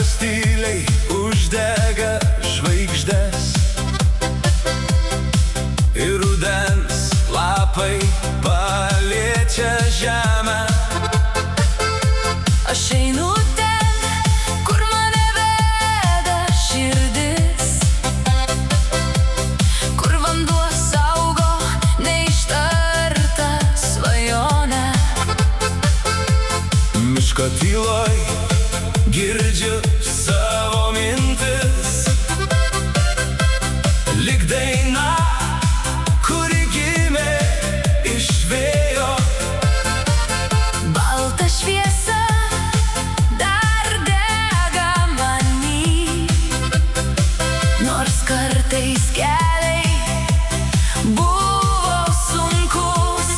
Saulės tyliai uždega žvaigždes ir rudens lapai paliečia žemę. Aš einu ten, kur mane veda širdis, kur vanduo saugo neištartą svajonę. Miško tyloj girdžiu savo mintis, lyg daina, kuri gimė iš vėjo. Balta šviesa dar dega many, nors kartais keliai buvo sunkus.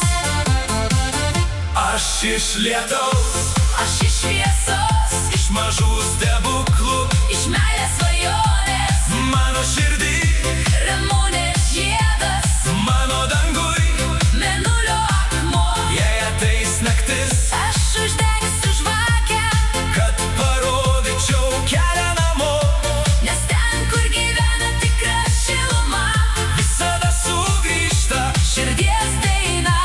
Aš iš lietaus, Aš iš šviesos, iš mažų stebuklų, iš meilės svajonės, mano širdį, ramunės žiedas, mano danguj. mėnulio akmuo. Jei ateis naktis, Aš uždegsiu žvakę, kad parodyčiau kelią namo, nes ten, kur gyvena tikra šiluma, visada sugrįžta širdies daina.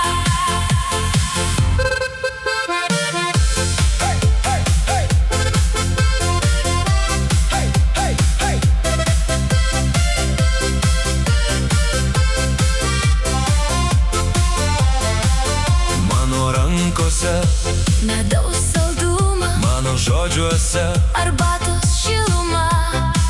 Mano rankose, Medaus saldumą, mano žodžiuose. arbatos šiluma,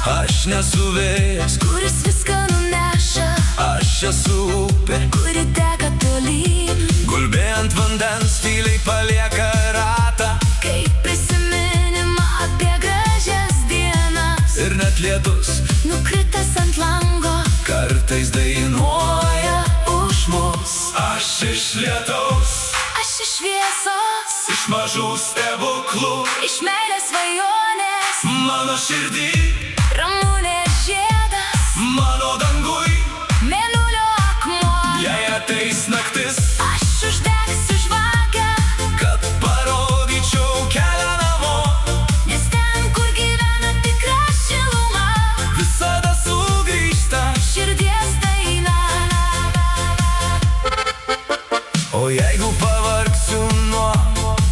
Aš nesu vėjas, kuris viską nuneša, aš esu upė, kuri teka tolyn. gulbė ant vandens tyliai palieka ratą. Kaip prisiminimą apie gražias dienas, Ir net lietus nukritęs ant lango, kartais dainuoja už mus. Aš iš lietaus, Aš iš šviesos, iš mažų stebuklų, iš meilės svajonės, mano širdį, ramunės žiedas, mano danguj. mėnulio akmuo. Jei ateis naktis, Aš uždegsiu žvakę, kad parodyčiau kelią namo, nes ten, kur gyvena tikra šiluma, visada sugrįžta. širdies daina. O jeigu pavargsiu nuo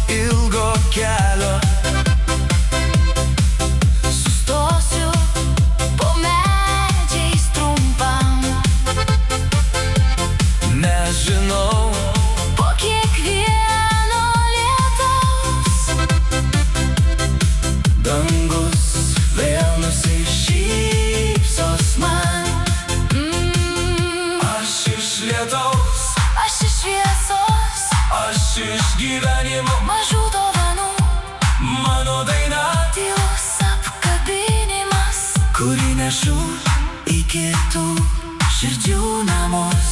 ilgo kelio, Sustosiu po medžiais trumpam, nežinau, po kiekvieno lietaus dangus vėl nusišypsos man. Aš iš lietaus, Aš iš šviesos, aš iš gyvenimo, mažų dovanų, mano daina, tylus apkabinimas, kurį nešu į kitų širdžių namus.